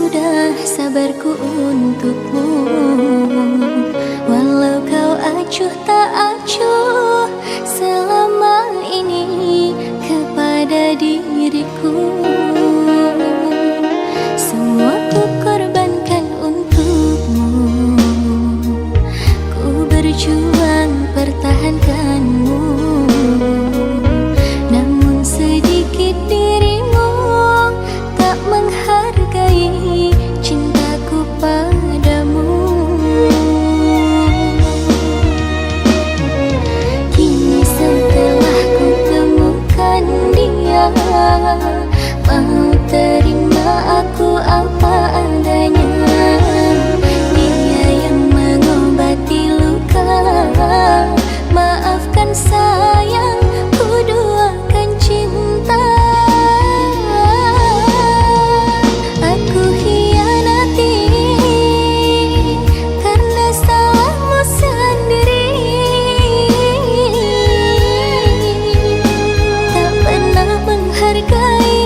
sudah sabarku untukmu, walau kau acuh tak acuh selama ini kepada diriku. Semua ku korbankan untukmu, ku berjuang pertahankanmu. Namun sedikit dirimu tak menghargai cintaku padamu. Kini setelah ku temukan dia, mau terima aku apa adanya. Dia yang mengobati luka, maafkan sayang, ku duakan cinta. Aku hianati karena salahmu sendiri. Tak pernah menghargai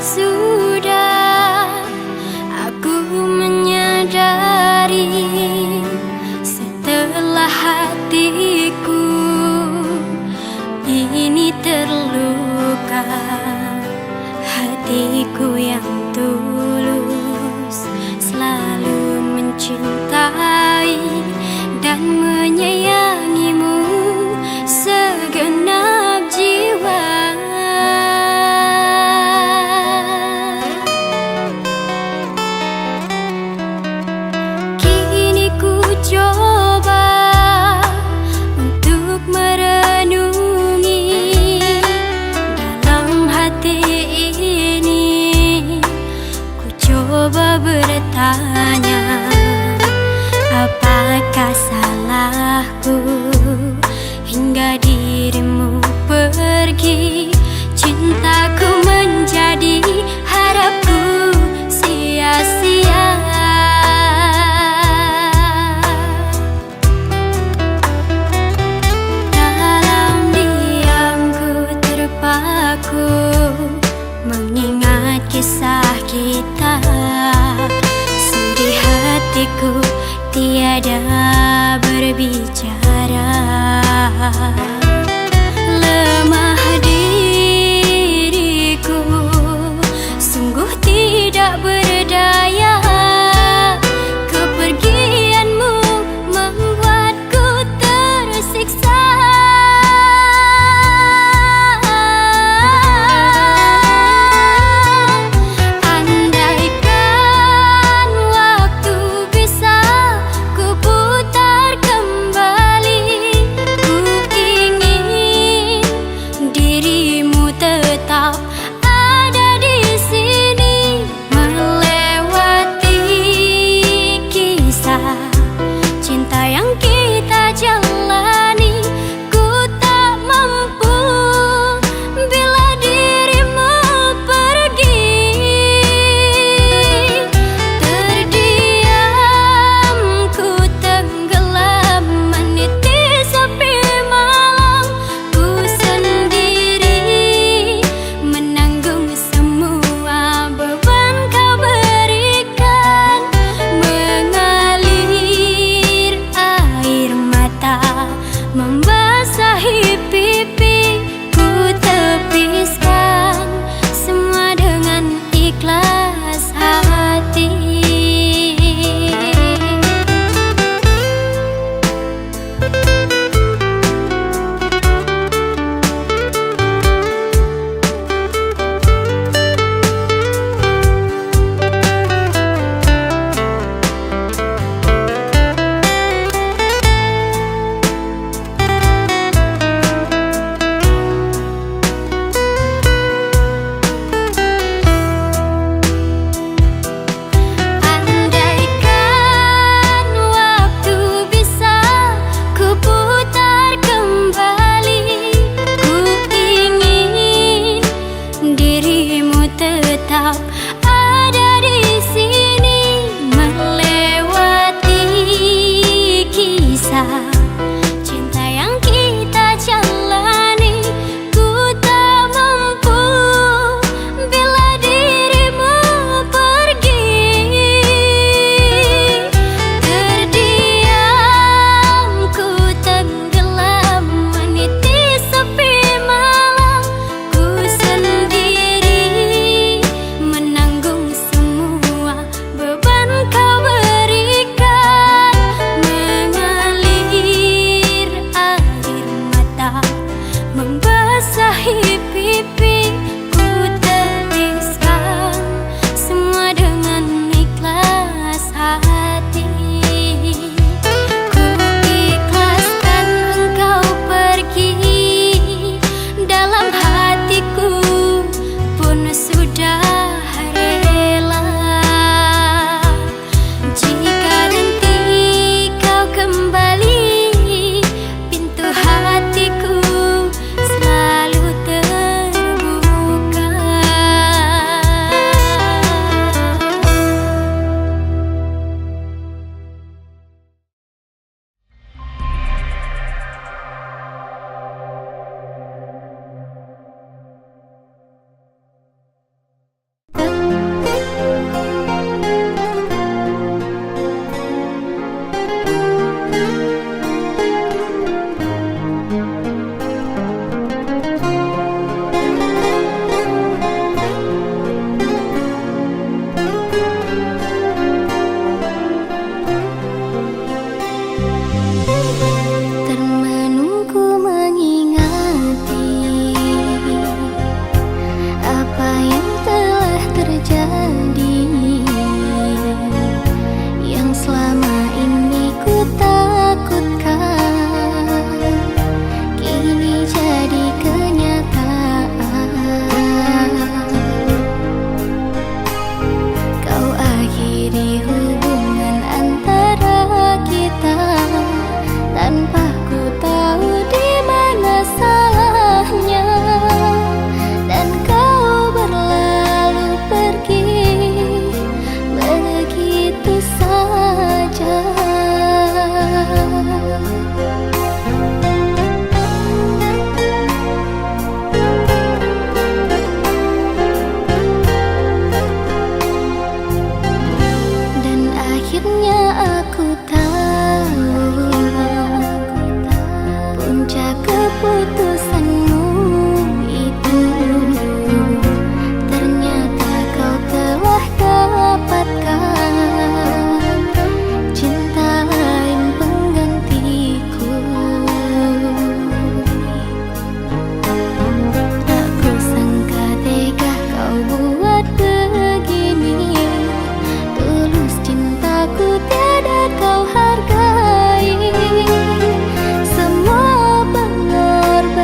Sudah aku menyadari, setelah hatiku ini terluka, hatiku yang tulus selalu mencintai dan menyayangimu segenap jiwa. Kini ku coba untuk merenungi dalam hati ini. Ku coba bertanya, apakah salahku hingga dirimu pergi? Cintaku menjadi harapku sia-sia. Dalam diamku terpaku mengingat kisah kita. Sedih hatiku tiada berbicara, lemah diriku sungguh tidak berdaya. Kepergianmu membuatku tersiksa. Andaikan waktu bisa ku putar kembali, ku ingin keputusanmu itu. Ternyata kau telah dapatkan cinta lain penggantiku. Tak kusangka tega kau buat begini. Tulus cintaku tiada kau hargai. Semua pengorbanan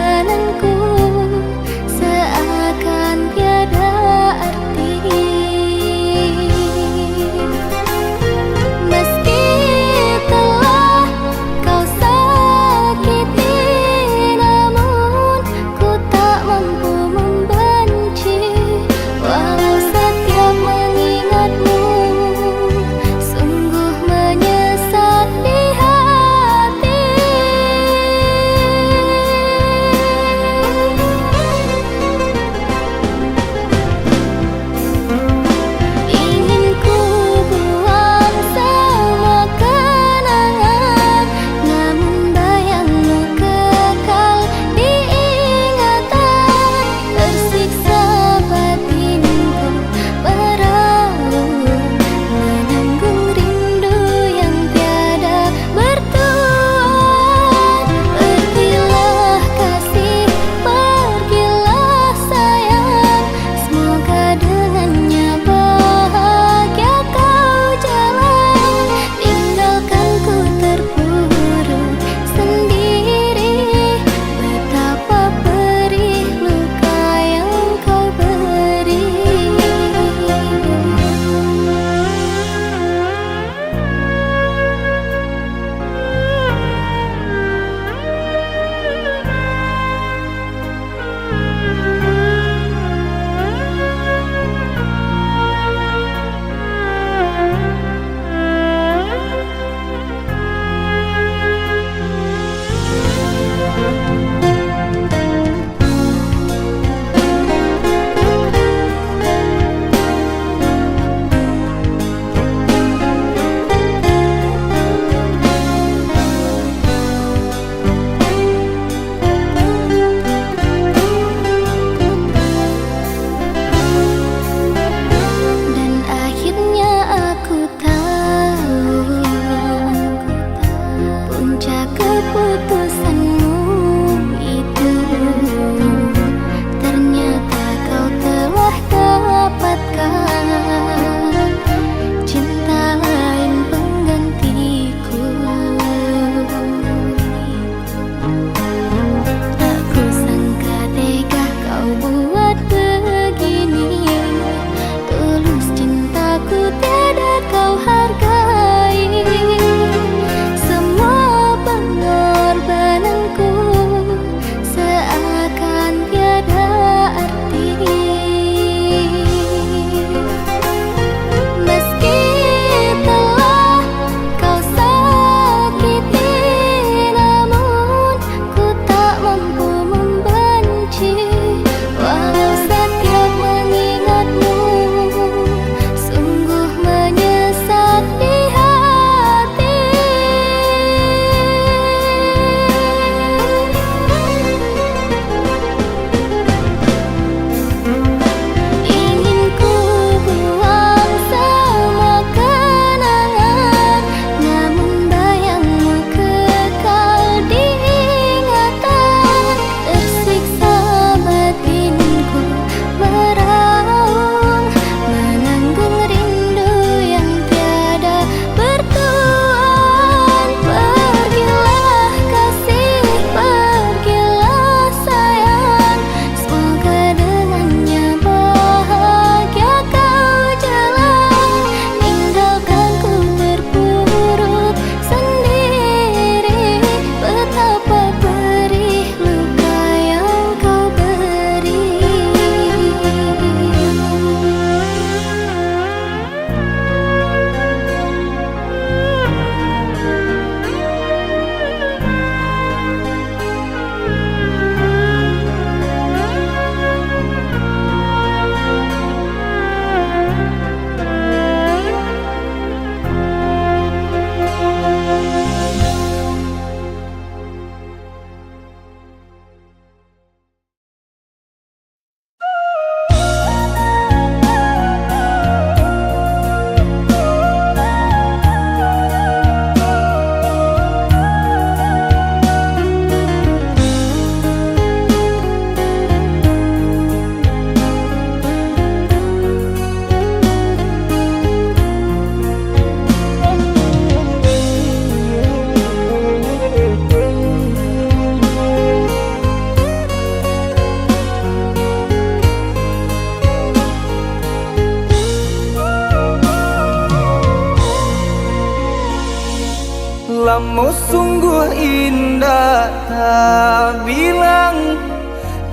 bilang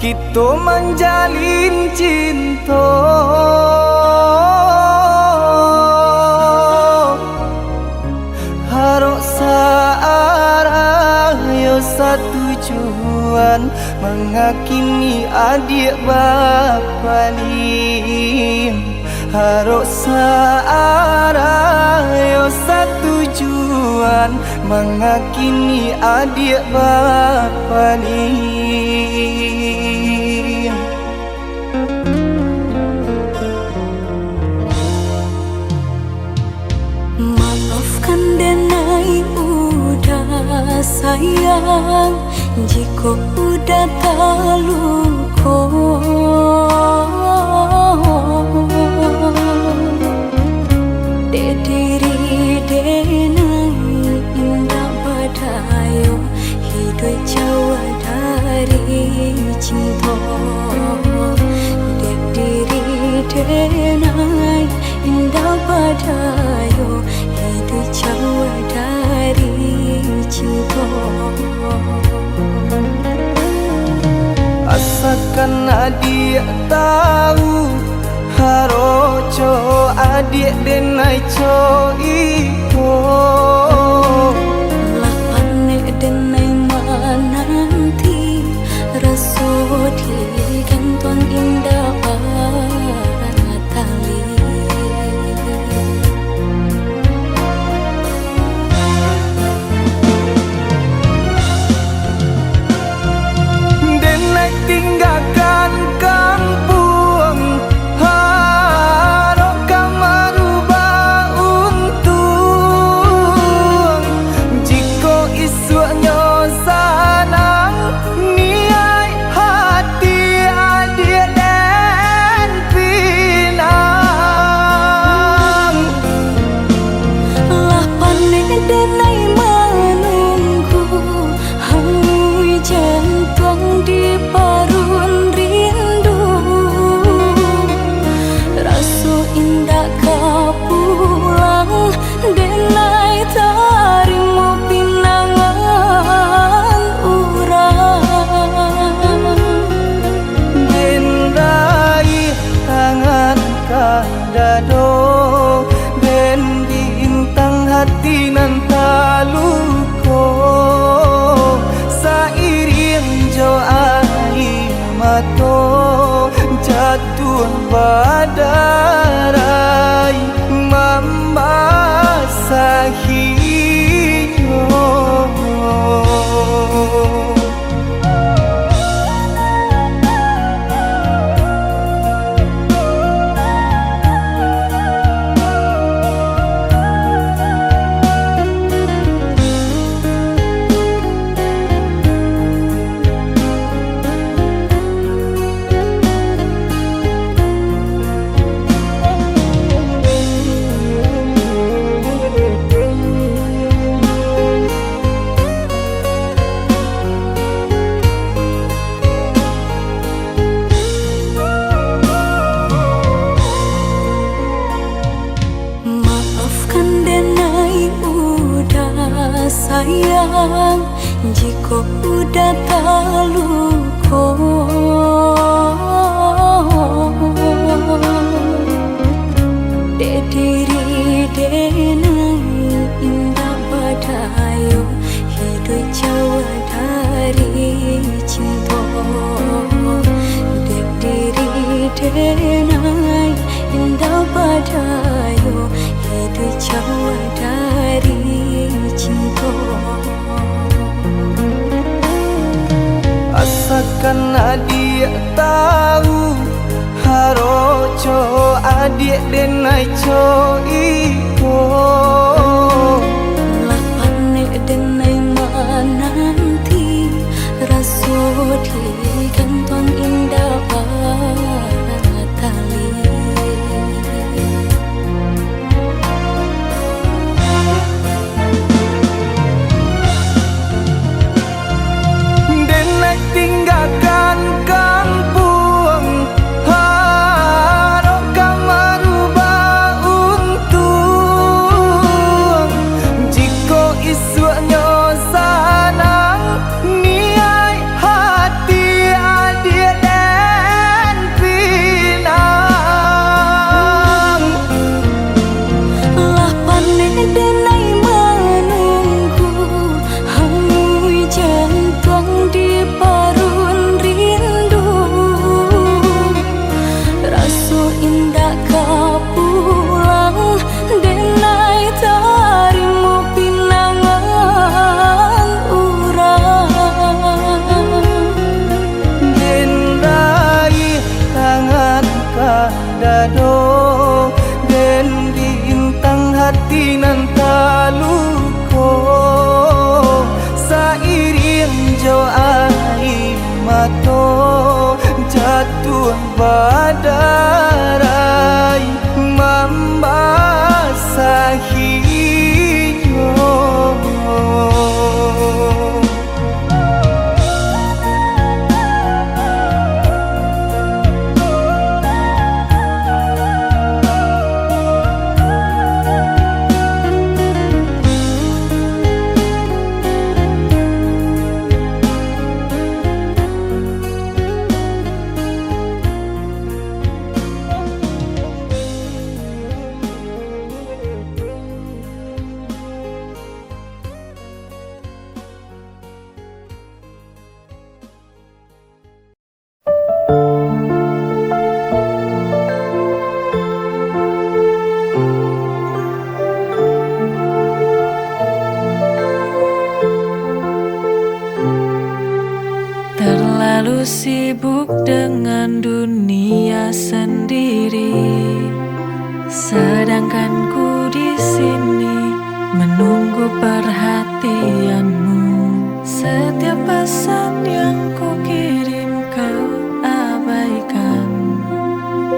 kita menjalin cinta, harok searah yo satu tujuan, mengakini adik bapa lim. Harok searah yo satu tujuan, mengakini adik bapa lim. Maafkan denai udah sayang, jika udah terluka. Diri denai indah badayo, hidup jauh dari cinta. Diri denai indah badayo, hidup jauh dari cinta. Asalkan adik tahu, haroco adik denai co iko. Lapane denai menanti, rasut di kantong indah tali. Denai tinggalkan kampung, harok merubah untung. Jika isunya sanang, niai hati adik dan pinang. Lapane denai menunggu, hangui jantung di parun rindu. Rasu indah kau pulang, denai tarimo pinangan urang. Denai tangan kadado, den bintang hati nan taluko. Sairing jo air mato, jatuh badarai membasahi yo. Maafkan denai udah sayang, jika udah terluka. Diri denai indah badayo, hidup jauh dari cinta. Diri denai indah badayo, hidup jauh dari cinta. Asalkan adik tahu, haroco adik denai co iko. Lapane denai menanti, rasut di kantong indah tali. Denai tinggalkan kampung, harok merubah untung. Jika isunya sanang, niat jatuh badarai membasahinya. Terlalu sibuk dengan dunia sendiri, sedangkan ku di sini menunggu perhatianmu. Setiap pesan yang ku kirim kau abaikan.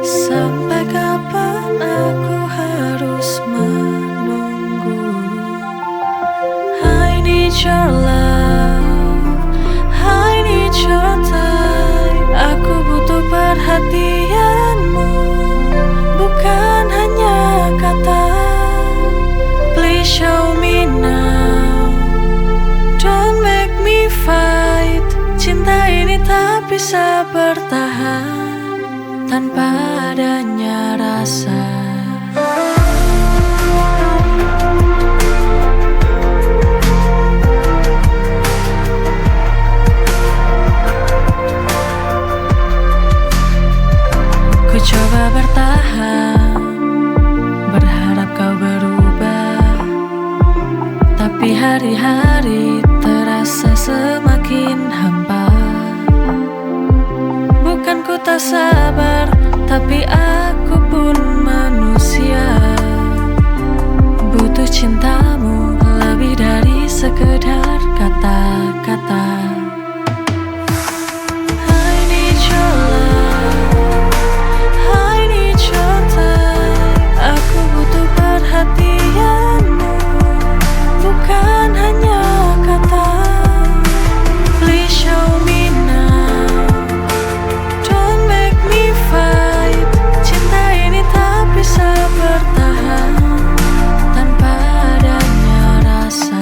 Sampai kapan aku harus menunggu? I need your love, I need your time. Aku butuh perhatianmu, bukan hanya kata. Please show me now, don't make me fight. Cinta ini tak bisa bertahan tanpa adanya rasa. Ku coba bertahan, berharap kau berubah, tapi hari-hari terasa semakin hampa. Bukan ku tak sabar, tapi aku pun manusia. Butuh cintamu lebih dari sekedar kata-kata. I need your love, I need your time. Aku butuh perhatianmu, bukan hanya kata. Please show me now, don't make me fight. Cinta ini tak bisa bertahan tanpa adanya rasa.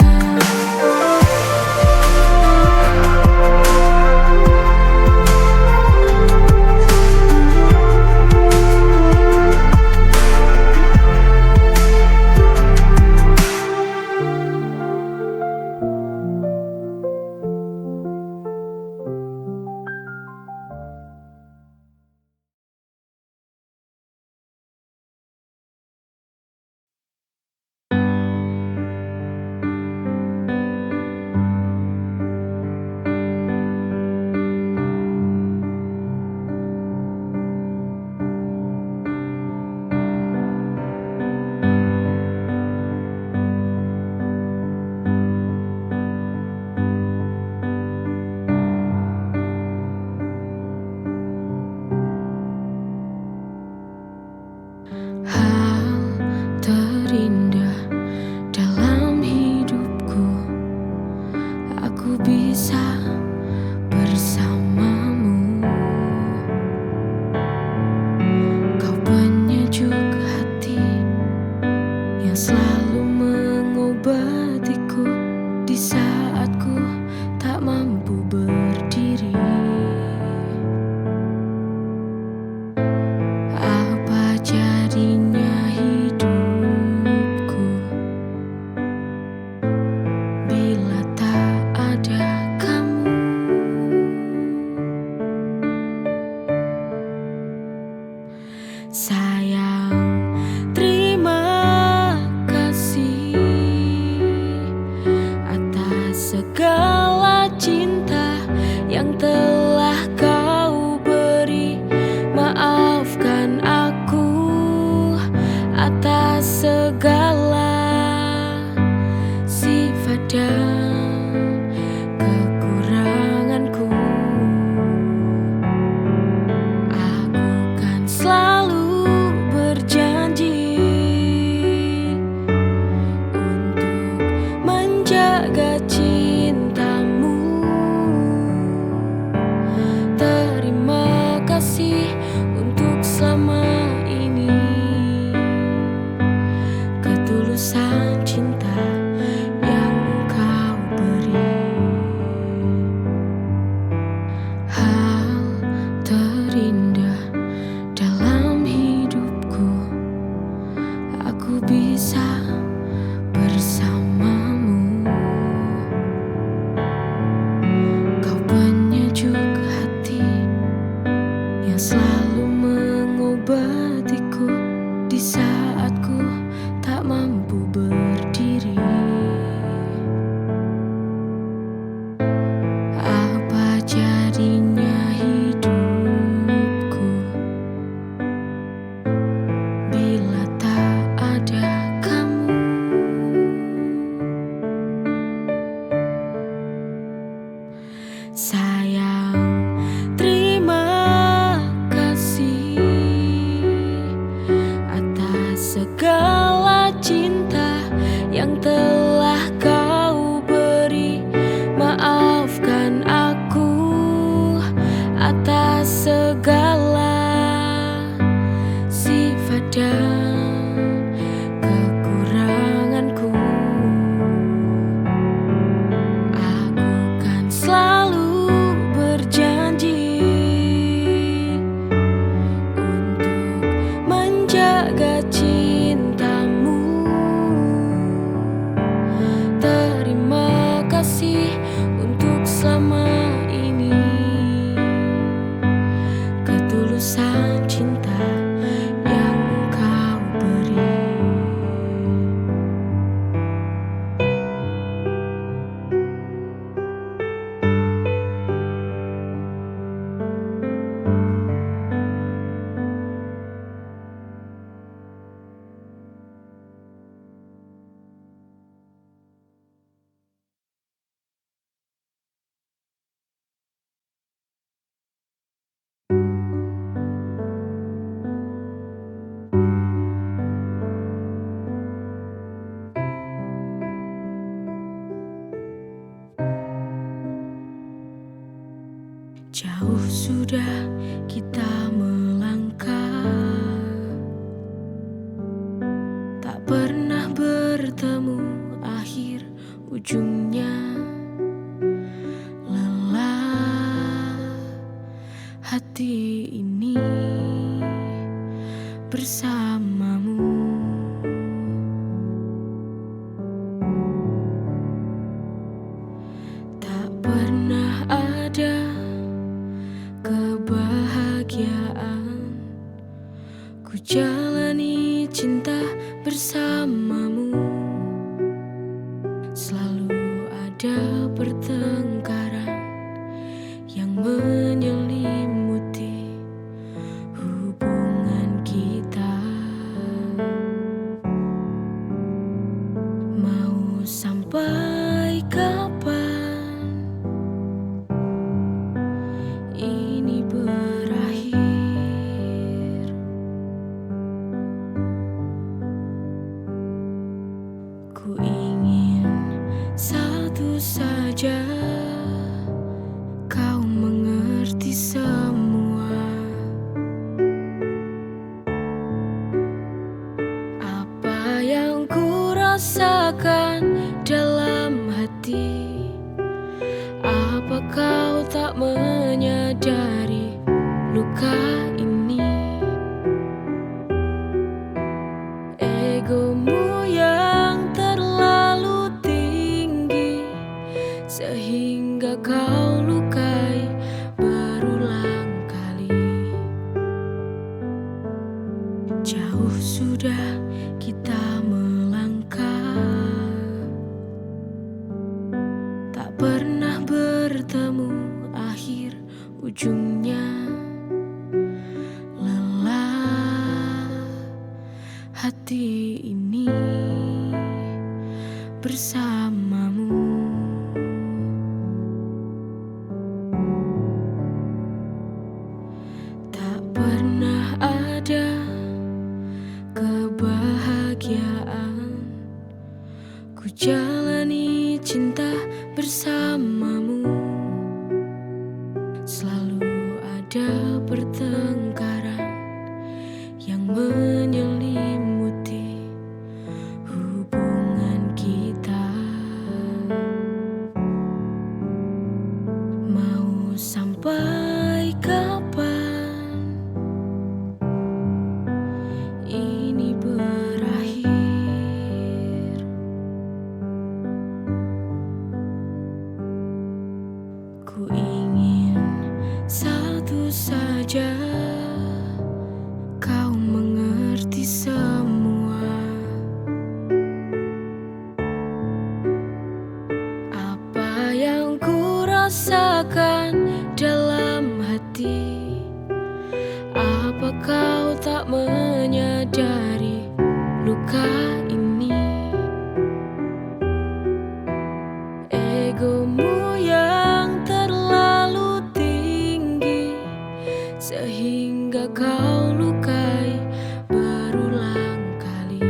Hal terindah dalam hidupku, aku bisa bersamamu. Kau penyejuk hati yang selalu mengobatiku di saat ku tak mampu berdiri. Apa jadinya hidupku bila tak ada kamu? Sayang, terima kasih atas segala cinta yang telah kau beri. Maafkan aku atas segala sifat dan kekuranganku. Jauh sudah kita melangkah, tak pernah bertemu, akhir ujungnya lelah. Hati ini bersamamu, tak pernah ada kebahagiaan. Ku jalani cinta bersamamu, selalu ada pertengkaran yang menyelimuti hubungan kita. Mau sampai kapan ini berakhir? Ku ingin satu saja, kau mengerti semua. Apa yang ku rasakan dalam hati, apa kau tak menyadari luka ini? Egomu yang terlalu tinggi sehingga kau lukai berulang kali. Jauh sudah kita melangkah, tak pernah bertemu, akhir ujungnya lelah. Hati ini bersamamu, tak pernah ada kebahagiaan. Ku jalani cinta bersamamu, selalu ada pertengkaran yang menyelimuti hubungan kita. Mau sampai kapan ini berakhir? Ku ingin satu saja, kau mengerti semua. Apa yang ku rasakan dalam hati, apa kau tak menyadari luka ini? Egomu yang terlalu tinggi sehingga kau lukai berulang kali.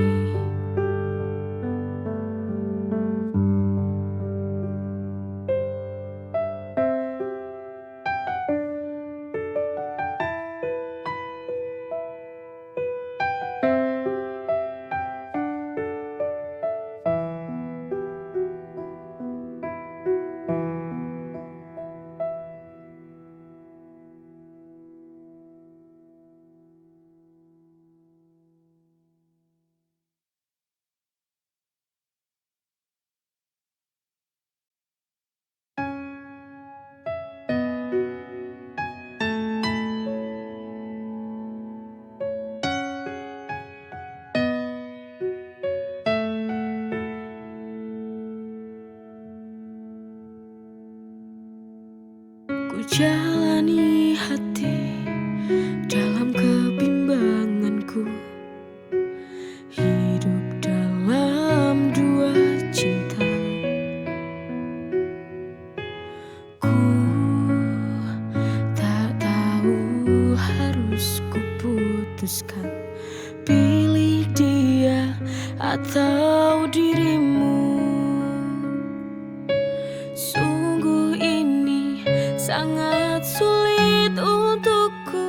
Ku jalani hati dalam kebimbanganku, hidup dalam dua cinta. Ku tak tahu harus kuputuskan, pilih dia atau dirimu. Sungguh ini sangat sangat sulit untukku.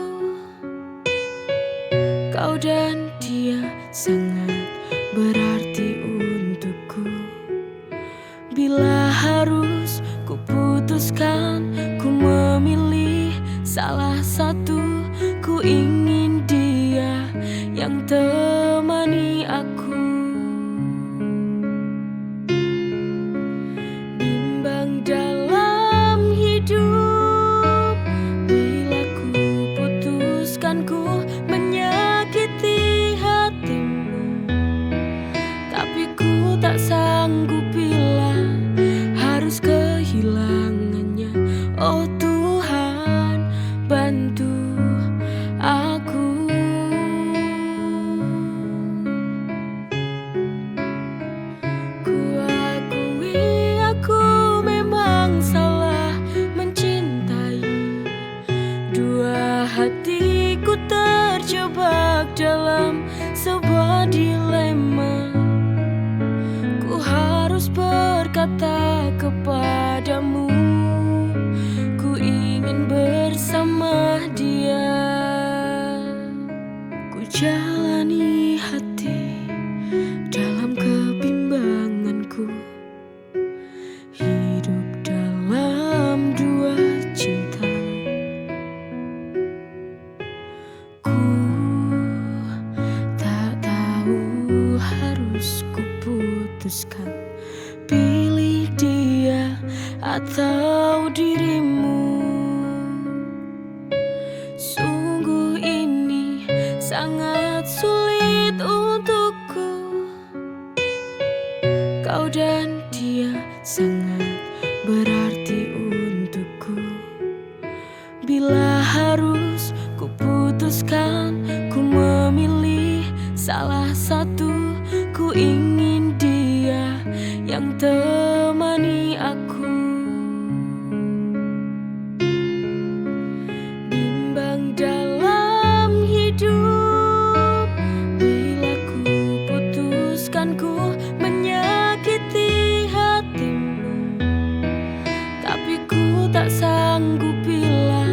Kau dan dia sangat berarti untukku. Bila harus kuputuskan, ku memilih salah satu. Ku ingin dia yang temani aku. Bimbang dalam hidup, bila ku putuskan ku menyakiti hatimu. Tapi ku tak sanggup bila harus kehilangannya. Oh Tuhan, bantu aku. Ku akui aku memang salah mencintai. Dua hatiku terjebak dalam sebuah dilema. Ku harus berkata kepadamu, ku ingin bersama dia. Ku jalani hati dalam kebimbanganku. Hidup dalam dua cinta. Ku tak tahu harus kuputuskan, pilih dia atau dirimu. Sungguh ini sangat sulit untukku. Kau dan dia sangat berarti untukku. Bila harus kuputuskan, ku memilih salah satu. Ku ingin dia yang temani aku. Bimbang dalam hidup, bila ku putuskan ku menyakiti hatimu. Tapi ku tak sanggup bila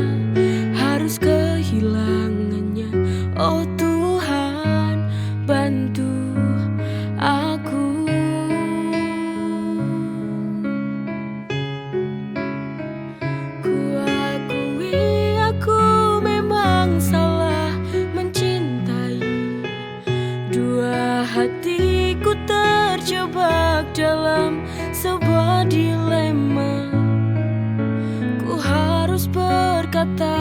harus kehilangannya. Oh Tuhan, bantu aku. Ku akui aku memang salah mencintai. Dua hatiku terjebak dalam sebuah dilema. Ku harus berkata